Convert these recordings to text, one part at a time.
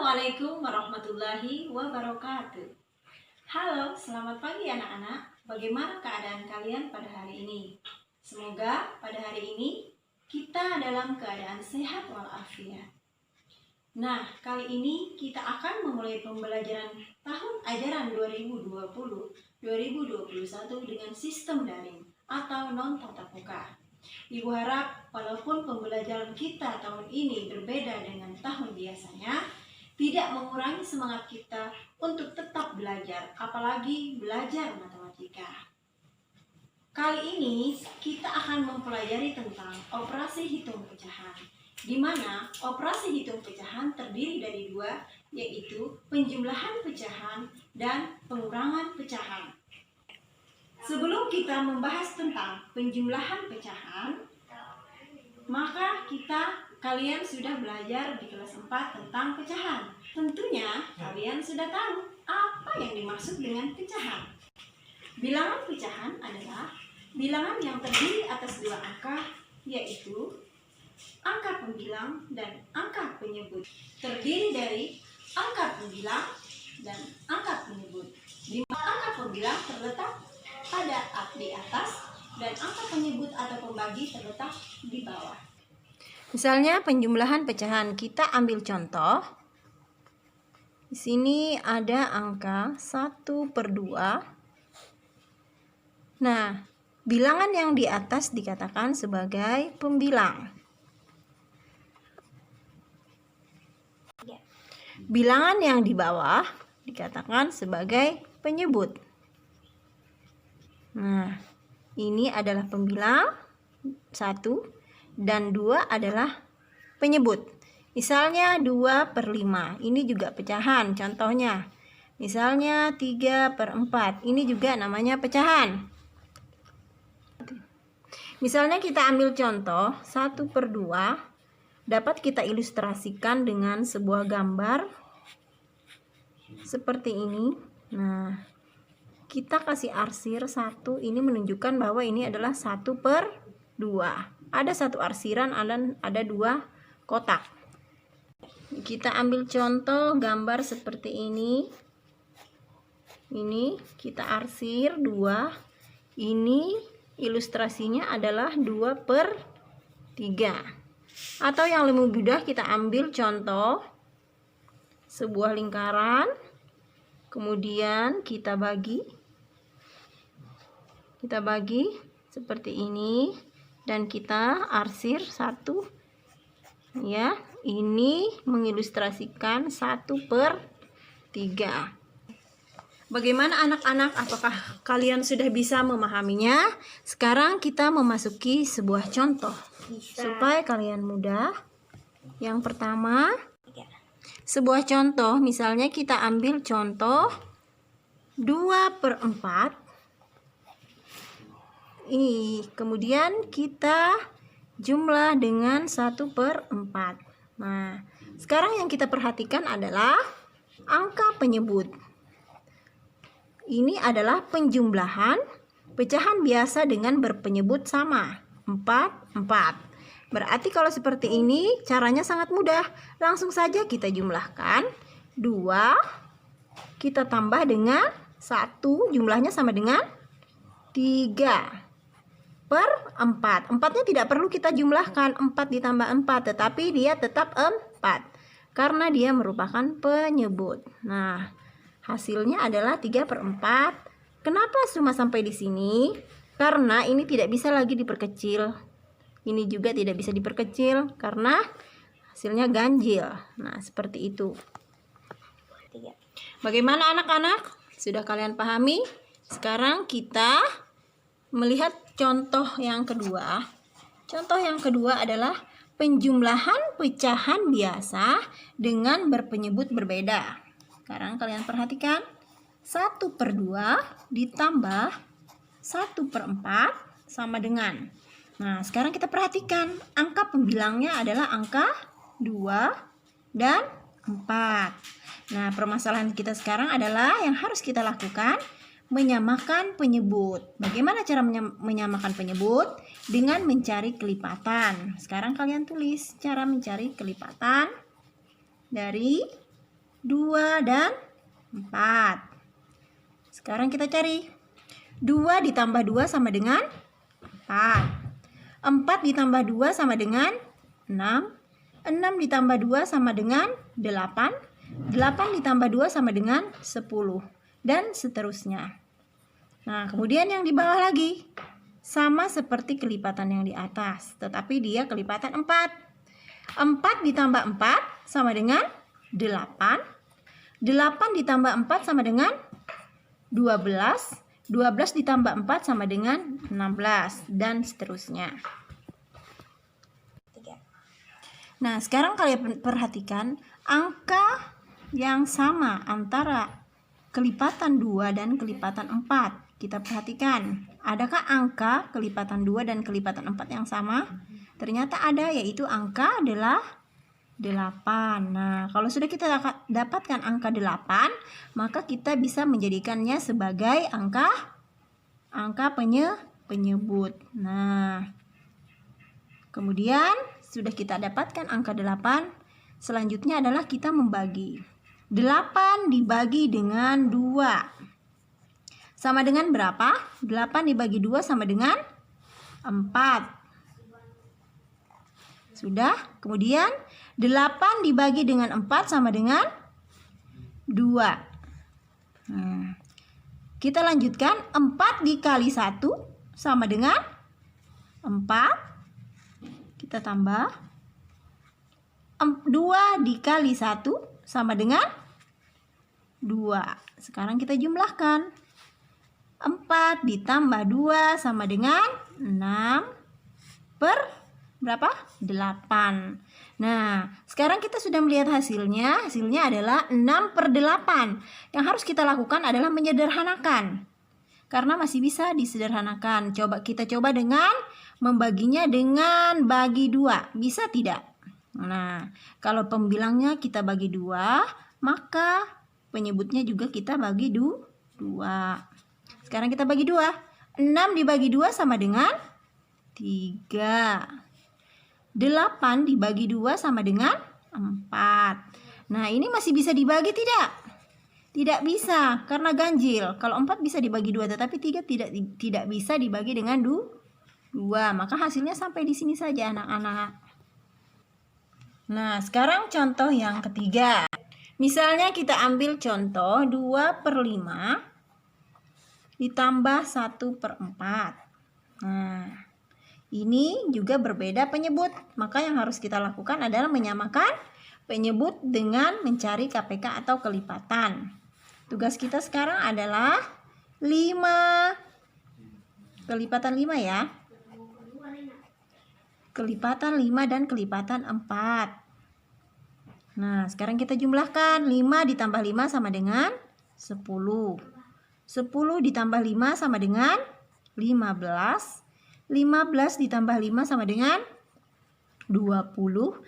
Assalamualaikum warahmatullahi wabarakatuh. Halo, selamat pagi anak-anak. Bagaimana keadaan kalian pada hari ini? Semoga pada hari ini kita dalam keadaan sehat walafiat. Nah, kali ini kita akan memulai pembelajaran tahun ajaran 2020-2021 dengan sistem daring atau non tatap muka. Ibu harap walaupun pembelajaran kita tahun ini berbeda dengan tahun biasanya, tidak mengurangi semangat kita untuk tetap belajar, apalagi belajar matematika. Kali ini kita akan mempelajari tentang operasi hitung pecahan, di mana operasi hitung pecahan terdiri dari dua, yaitu penjumlahan pecahan dan pengurangan pecahan. Sebelum kita membahas tentang penjumlahan pecahan, maka kalian sudah belajar di kelas 4 tentang pecahan. Tentunya kalian sudah tahu apa yang dimaksud dengan pecahan. Bilangan pecahan adalah bilangan yang terdiri atas dua angka, yaitu angka pembilang dan angka penyebut. Terdiri dari angka pembilang dan angka penyebut. Di mana angka pembilang terletak di atas dan angka penyebut atau pembagi terletak di bawah. Misalnya penjumlahan pecahan, kita ambil contoh. Di sini ada angka 1/2. Nah, bilangan yang di atas dikatakan sebagai pembilang. Bilangan yang di bawah dikatakan sebagai penyebut. Nah, ini adalah pembilang 1 dan 2 adalah penyebut. Misalnya 2/5, ini juga pecahan contohnya. Misalnya 3/4, ini juga namanya pecahan. Misalnya kita ambil contoh 1/2, dapat kita ilustrasikan dengan sebuah gambar seperti ini. Nah, kita kasih arsir 1, ini menunjukkan bahwa ini adalah 1/2. Ada satu arsiran, ada dua kotak. Kita ambil contoh gambar seperti ini. Ini kita arsir 2. Ini ilustrasinya adalah 2/3. Atau yang lebih mudah, kita ambil contoh sebuah lingkaran. Kemudian kita bagi seperti ini. Dan kita arsir 1, ya, ini mengilustrasikan 1/3. Bagaimana anak-anak? Apakah kalian sudah bisa memahaminya? Sekarang kita memasuki sebuah contoh supaya kalian mudah. Yang pertama, sebuah contoh, misalnya kita ambil contoh 2/4. Ini kemudian kita jumlah dengan 1/4. Nah, sekarang yang kita perhatikan adalah angka penyebut. Ini adalah penjumlahan pecahan biasa dengan berpenyebut sama, 4. Berarti kalau seperti ini caranya sangat mudah. Langsung saja kita jumlahkan 2, kita tambah dengan 1, jumlahnya sama dengan 3/4. 4-nya tidak perlu kita jumlahkan, 4 ditambah 4, tetapi dia tetap 4 karena dia merupakan penyebut. Nah, hasilnya adalah 3/4. Kenapa cuma sampai di sini? Karena ini tidak bisa lagi diperkecil. Ini juga tidak bisa diperkecil karena hasilnya ganjil. Nah, seperti itu. Bagaimana anak-anak? Sudah kalian pahami? Sekarang kita melihat contoh yang kedua. Contoh yang kedua adalah penjumlahan pecahan biasa dengan berpenyebut berbeda. Sekarang kalian perhatikan, 1/2 ditambah 1/4 sama dengan. Nah, sekarang kita perhatikan, angka pembilangnya adalah angka 2 dan 4. Nah, permasalahan kita sekarang adalah yang harus kita lakukan, menyamakan penyebut. Bagaimana cara menyamakan penyebut? Dengan mencari kelipatan. Sekarang kalian tulis cara mencari kelipatan dari 2, dan 4. Sekarang kita cari. 2 ditambah 2 sama dengan 4. 4 ditambah 2 sama dengan 6. 6 ditambah 2 sama dengan 8. 8 ditambah 2 sama dengan 10. Dan seterusnya. Nah, kemudian yang di bawah lagi. Sama seperti kelipatan yang di atas. Tetapi dia kelipatan 4. 4 ditambah 4 sama dengan 8. 8 ditambah 4 sama dengan 12. 12 ditambah 4 sama dengan 16. Dan seterusnya. Nah, sekarang kalian perhatikan angka yang sama antara kelipatan 2 dan kelipatan 4. Kita perhatikan, adakah angka kelipatan 2 dan kelipatan 4 yang sama? Ternyata ada, yaitu angka adalah 8. Nah, kalau sudah kita dapatkan angka 8, maka kita bisa menjadikannya sebagai angka penyebut. Nah, kemudian sudah kita dapatkan angka 8, selanjutnya adalah kita membagi. 8 dibagi dengan 2. Sama dengan berapa? 8 dibagi 2 sama dengan 4. Sudah? Kemudian 8 dibagi dengan 4 sama dengan 2. Kita lanjutkan. 4 dikali 1 sama dengan 4. Kita tambah. 2 dikali 1 sama dengan 2. Sekarang kita jumlahkan. 4 ditambah 2 sama dengan 6 per berapa? 8. Nah, sekarang kita sudah melihat hasilnya. Hasilnya adalah 6 per 8. Yang harus kita lakukan adalah menyederhanakan. Karena masih bisa disederhanakan. Kita coba dengan membaginya dengan bagi 2. Bisa tidak? Nah, kalau pembilangnya kita bagi 2, maka penyebutnya juga kita bagi 2. Sekarang kita bagi 2. 6 dibagi 2 sama dengan 3. 8 dibagi 2 sama dengan 4. Nah, ini masih bisa dibagi tidak? Tidak bisa, karena ganjil. Kalau 4 bisa dibagi 2, tetapi 3 tidak bisa dibagi dengan 2. Maka hasilnya sampai di sini saja, anak-anak. Nah, sekarang contoh yang ketiga. Misalnya kita ambil contoh 2 per 5 ditambah 1 per 4. Nah, ini juga berbeda penyebut. Maka yang harus kita lakukan adalah menyamakan penyebut dengan mencari KPK atau kelipatan. Tugas kita sekarang adalah 5. Kelipatan 5 ya. Kelipatan 5 dan kelipatan 4. Nah, sekarang kita jumlahkan. 5 ditambah 5 sama dengan 10. 10 ditambah 5 sama dengan 15. 15 ditambah 5 sama dengan 20.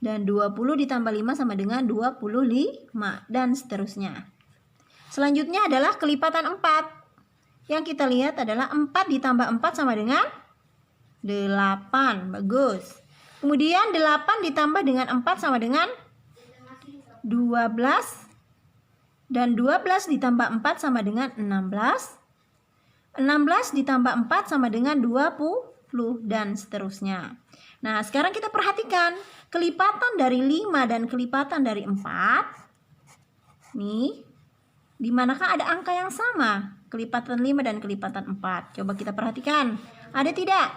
Dan 20 ditambah 5 sama dengan 25. Dan seterusnya. Selanjutnya adalah kelipatan 4. Yang kita lihat adalah 4 ditambah 4 sama dengan 8. Bagus. Kemudian 8 ditambah dengan 4 sama dengan 12. Dan 12 ditambah 4 sama dengan 16. 16 ditambah 4 sama dengan 20. Dan seterusnya. Nah, sekarang kita perhatikan. Kelipatan dari 5 dan kelipatan dari 4. Nih. Di manakah ada angka yang sama? Kelipatan 5 dan kelipatan 4. Coba kita perhatikan. Ada tidak?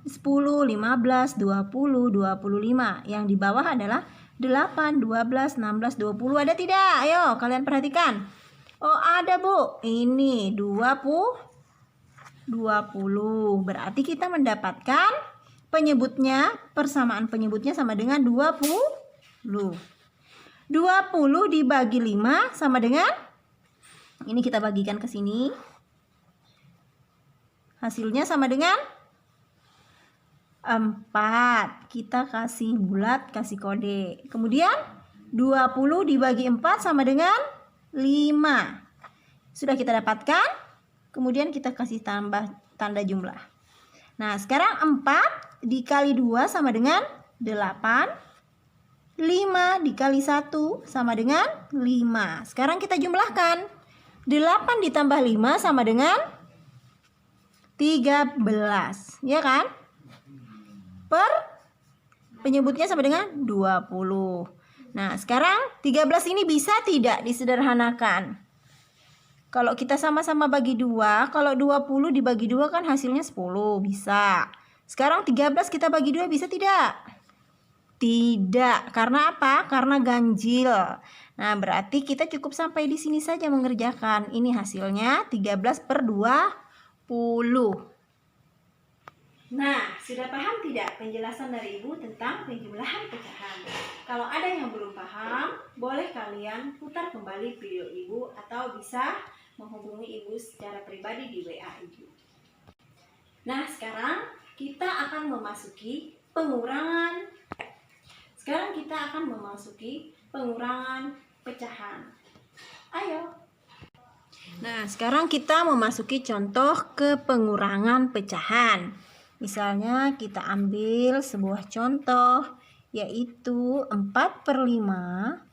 10, 15, 20, 25. Yang di bawah adalah 8, 12, 16, 20. Ada tidak? Ayo kalian perhatikan. Oh, ada, Bu. Ini 20. Berarti kita mendapatkan penyebutnya, persamaan penyebutnya sama dengan 20. 20 dibagi 5 sama dengan, ini kita bagikan ke sini. Hasilnya sama dengan 4. Kita kasih bulat, kasih kode. Kemudian 20 dibagi 4 sama dengan 5. Sudah kita dapatkan. Kemudian kita kasih tambah tanda jumlah. Nah, sekarang 4 dikali 2 sama dengan 8. 5 dikali 1 sama dengan 5. Sekarang kita jumlahkan. 8 ditambah 5 sama dengan 13. Ya kan? Penyebutnya sama dengan 20. Nah, sekarang 13 ini bisa tidak disederhanakan? Kalau kita sama-sama bagi 2, kalau 20 dibagi 2 kan hasilnya 10, bisa. Sekarang 13 kita bagi 2 bisa tidak? Tidak. Karena apa? Karena ganjil. Nah, berarti kita cukup sampai di sini saja mengerjakan. Ini hasilnya 13/20. Nah, sudah paham tidak penjelasan dari Ibu tentang penjumlahan pecahan? Kalau ada yang belum paham, boleh kalian putar kembali video Ibu atau bisa menghubungi Ibu secara pribadi di WA Ibu. Nah, sekarang kita akan memasuki pengurangan. Pecahan. Ayo. Nah, sekarang kita memasuki contoh ke pengurangan pecahan. Misalnya kita ambil sebuah contoh, yaitu 4/5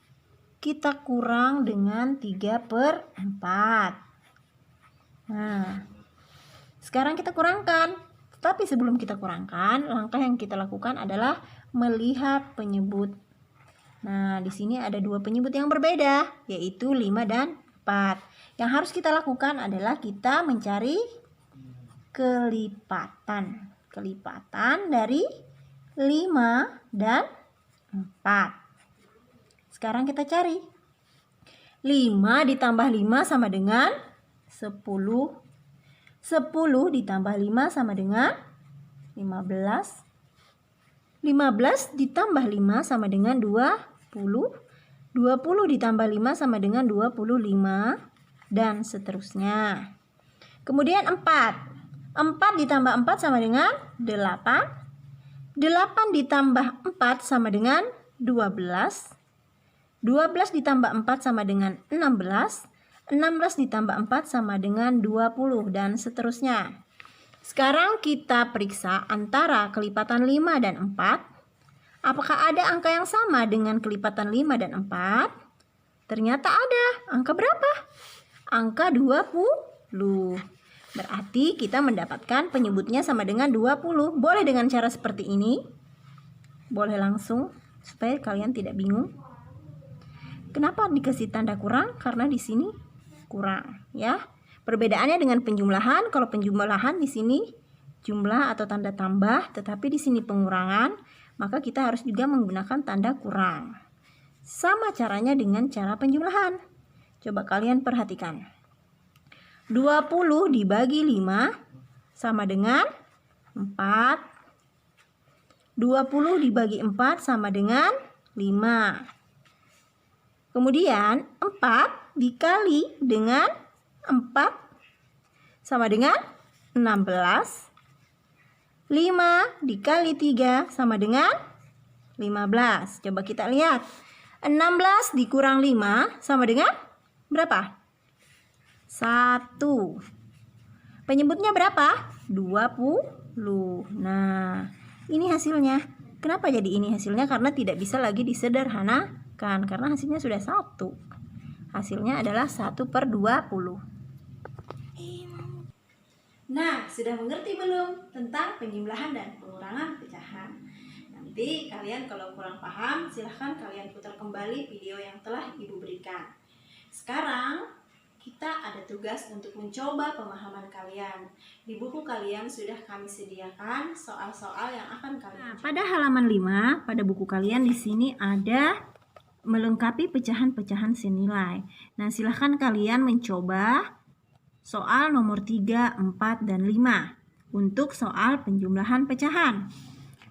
kita kurang dengan 3/4. Nah, sekarang kita kurangkan. Tapi sebelum kita kurangkan, langkah yang kita lakukan adalah melihat penyebut. Nah, di sini ada dua penyebut yang berbeda, yaitu 5 dan 4. Yang harus kita lakukan adalah kita mencari kelipatan dari 5 dan 4. Sekarang kita cari. 5 ditambah 5 sama dengan 10. 10 ditambah 5 sama dengan 15. 15 ditambah 5 sama dengan 20. 20 ditambah 5 sama dengan 25. Dan seterusnya. Kemudian 4. 4 ditambah 4 sama dengan 8. 8 ditambah 4 sama dengan 12. 12 ditambah 4 sama dengan 16. 16 ditambah 4 sama dengan 20 dan seterusnya. Sekarang kita periksa antara kelipatan 5 dan 4. Apakah ada angka yang sama dengan kelipatan 5 dan 4? Ternyata ada. Angka berapa? Angka 20. Berarti kita mendapatkan penyebutnya sama dengan 20. Boleh dengan cara seperti ini. Boleh langsung supaya kalian tidak bingung. Kenapa dikasih tanda kurang? Karena di sini kurang, ya. Perbedaannya dengan penjumlahan, kalau penjumlahan di sini jumlah atau tanda tambah, tetapi di sini pengurangan, maka kita harus juga menggunakan tanda kurang. Sama caranya dengan cara penjumlahan. Coba kalian perhatikan. 20 dibagi 5 sama dengan 4. 20 dibagi 4 sama dengan 5. Kemudian 4 dikali dengan 4 sama dengan 16. 5 dikali 3 sama dengan 15. Coba kita lihat. 16 dikurang 5 sama dengan berapa? 1. Penyebutnya berapa? 20. Nah, ini hasilnya. Kenapa jadi ini hasilnya? Karena tidak bisa lagi disederhanakan. Karena hasilnya sudah 1. Hasilnya adalah 1/20. Nah, sudah mengerti belum tentang penjumlahan dan pengurangan pecahan? Nanti kalian kalau kurang paham, silahkan kalian putar kembali video yang telah Ibu berikan. Sekarang kita ada tugas untuk mencoba pemahaman kalian. Di buku kalian sudah kami sediakan soal-soal yang akan kalian coba. Pada halaman 5, pada buku kalian di sini ada melengkapi pecahan-pecahan senilai. Nah, silahkan kalian mencoba soal nomor 3, 4, dan 5 untuk soal penjumlahan pecahan.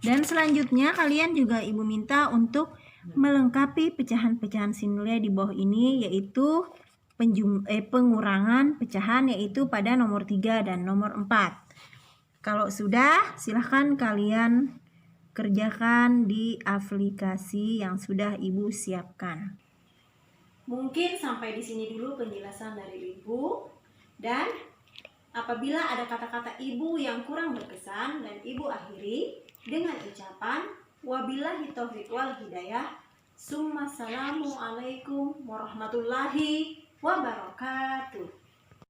Dan selanjutnya kalian juga Ibu minta untuk melengkapi pecahan-pecahan senilai di bawah ini, yaitu pengurangan pecahan, yaitu pada nomor 3 dan nomor 4. Kalau sudah, silahkan kalian kerjakan di aplikasi yang sudah Ibu siapkan. Mungkin sampai di sini dulu penjelasan dari Ibu. Dan apabila ada kata-kata Ibu yang kurang berkesan, dan Ibu akhiri dengan ucapan wabillahi taufiq wal hidayah. Assalamualaikum warahmatullahi wabarakatuh.